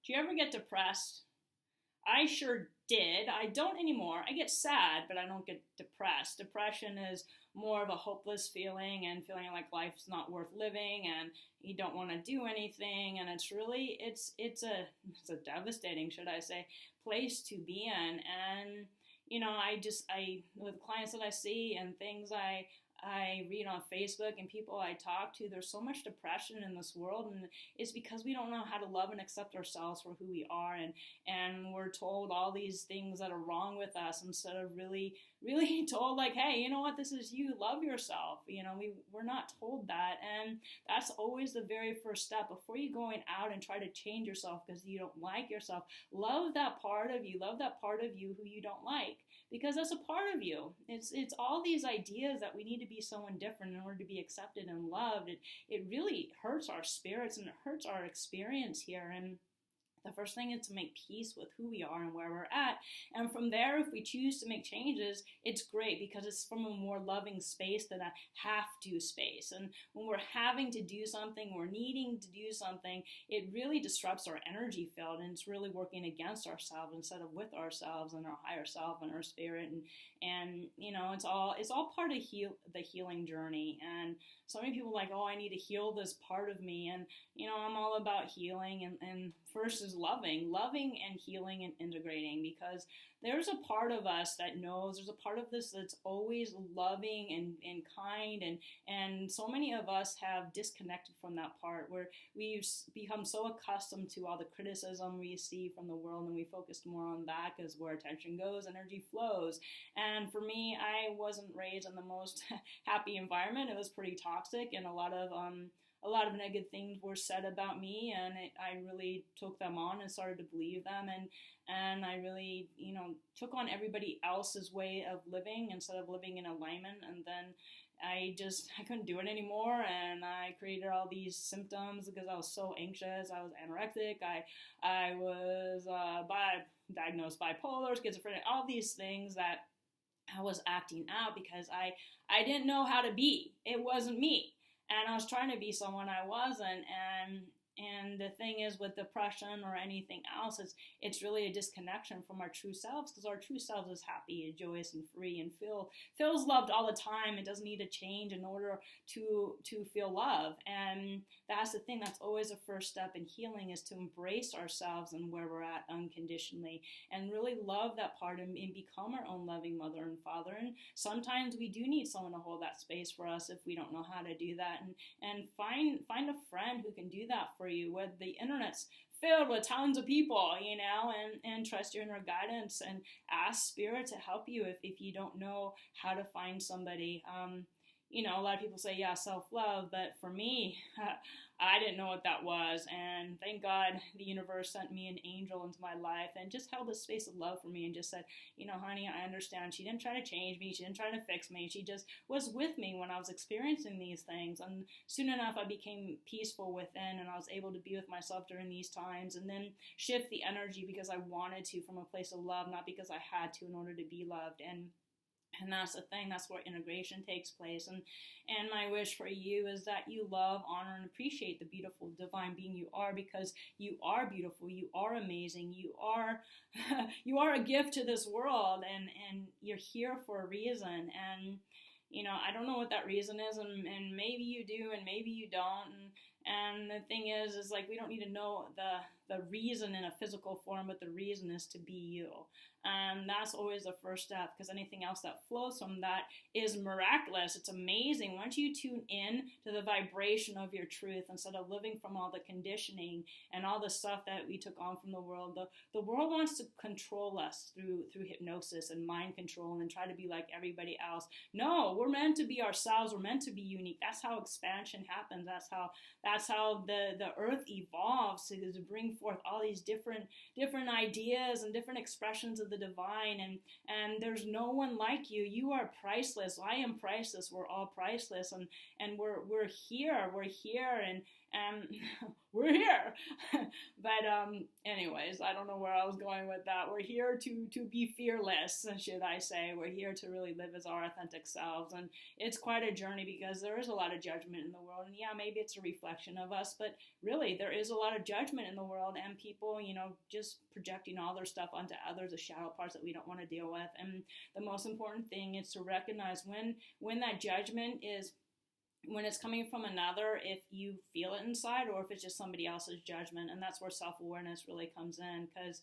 Do you ever get depressed? I sure did. I don't anymore. I get sad, but I don't get depressed. Depression is more of a hopeless feeling and feeling like life's not worth living and you don't want to do anything, and it's really it's a devastating, should I say, place to be in. And I with clients that I see and things I read on Facebook and people I talk to, there's so much depression in this world, and it's because we don't know how to love and accept ourselves for who we are, and we're told all these things that are wrong with us instead of really told like, hey, you know what, this is you, love yourself. We're not told that, and that's always the very first step before you going out and try to change yourself because you don't like yourself. Love that part of you, who you don't like, because that's a part of you. It's all these ideas that we need to be someone different in order to be accepted and loved. It really hurts our spirits and it hurts our experience here. And the first thing is to make peace with who we are and where we're at. And from there, if we choose to make changes, it's great because it's from a more loving space than a have-to space. And when we're having to do something, we're needing to do something, it really disrupts our energy field, and it's really working against ourselves instead of with ourselves and our higher self and our spirit. And it's all part of the healing journey. And so many people are like, oh, I need to heal this part of me. And, I'm all about healing. And first is loving and healing and integrating, because there's a part of us that knows, there's a part of this that's always loving and kind. And so many of us have disconnected from that part where we've become so accustomed to all the criticism we see from the world, and we focused more on that because where attention goes, energy flows. And for me, I wasn't raised in the most happy environment. It was pretty toxic, and a lot of negative things were said about me, and I really took them on and started to believe them, and I really, took on everybody else's way of living instead of living in alignment. And then I couldn't do it anymore, and I created all these symptoms because I was so anxious. I was anorexic. I was diagnosed bipolar, schizophrenic, all these things that I was acting out because I didn't know how to be. It wasn't me. And I was trying to be someone I wasn't. And the thing is, with depression or anything else, it's really a disconnection from our true selves, because our true selves is happy and joyous and free and feels loved all the time. It doesn't need to change in order to feel love. And that's the thing. That's always the first step in healing, is to embrace ourselves and where we're at unconditionally, and really love that part and become our own loving mother and father. And sometimes we do need someone to hold that space for us if we don't know how to do that. And find a friend who can do that for you, where the internet's filled with tons of people, and trust your inner guidance and ask spirit to help you if you don't know how to find somebody. A lot of people say, yeah, self-love, but for me, I didn't know what that was. And thank God the universe sent me an angel into my life and just held a space of love for me and just said, honey, I understand. She didn't try to change me. She didn't try to fix me. She just was with me when I was experiencing these things. And soon enough, I became peaceful within, and I was able to be with myself during these times, and then shift the energy because I wanted to, from a place of love, not because I had to in order to be loved. And that's the thing. That's where integration takes place. And my wish for you is that you love, honor, and appreciate the beautiful divine being you are, because you are beautiful. You are amazing. You are you are a gift to this world, and you're here for a reason. And I don't know what that reason is, and maybe you do, and maybe you don't. And the thing is like, we don't need to know the reason in a physical form, but the reason is to be you. And that's always the first step, because anything else that flows from that is miraculous. It's amazing. Once you tune in to the vibration of your truth, instead of living from all the conditioning and all the stuff that we took on from the world, the world wants to control us through hypnosis and mind control and try to be like everybody else. No, we're meant to be ourselves. We're meant to be unique. That's how expansion happens. That's how the earth evolves, to bring forth all these different ideas and different expressions of the divine. And there's no one like you. You are priceless. I am priceless. We're all priceless, and we're here. and we're here. But anyways, I don't know where I was going with that. We're here to be fearless, should I say. We're here to really live as our authentic selves, and it's quite a journey because there is a lot of judgment in the world, and yeah, maybe it's a reflection of us, but really there is a lot of judgment in the world, and people, just projecting all their stuff onto others, the shadow parts that we don't want to deal with. And the most important thing is to recognize when that judgment is, when it's coming from another, if you feel it inside or if it's just somebody else's judgment. And that's where self-awareness really comes in, because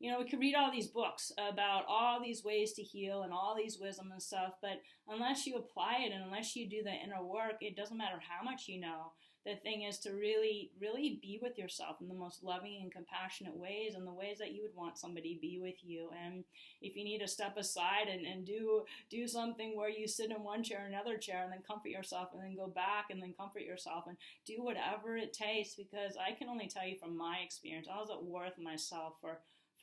we could read all these books about all these ways to heal and all these wisdom and stuff, but unless you apply it and unless you do the inner work, it doesn't matter how much you know. The thing is to really, really be with yourself in the most loving and compassionate ways, and the ways that you would want somebody to be with you. And if you need to step aside and do something where you sit in one chair, another chair, and then comfort yourself, and then go back and then comfort yourself, and do whatever it takes, because I can only tell you from my experience, I was at war with myself for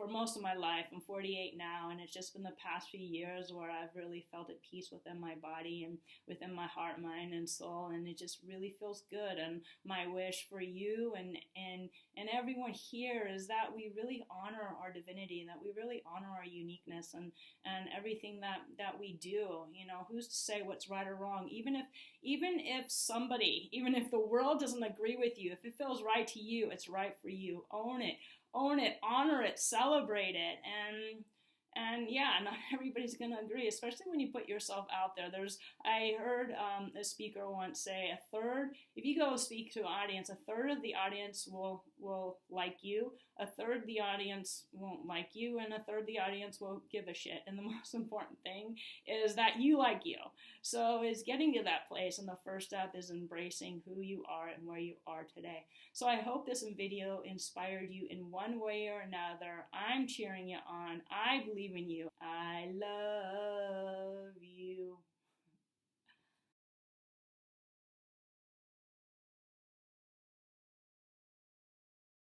most of my life. I'm 48 now, and it's just been the past few years where I've really felt at peace within my body and within my heart, mind, and soul, and it just really feels good. And my wish for you and everyone here is that we really honor our divinity, and that we really honor our uniqueness and everything that we do. Who's to say what's right or wrong? Even if the world doesn't agree with you, if it feels right to you, it's right for you. Own it, honor it, celebrate it, and yeah, not everybody's gonna agree, especially when you put yourself out there. I heard a speaker once say, if you go speak to an audience, a third of the audience will like you, a third of the audience won't like you, and a third of the audience will give a shit. And the most important thing is that you like you. So it's getting to that place, and the first step is embracing who you are and where you are today. So I hope this video inspired you in one way or another. I'm cheering you on. I believe in you. I love you.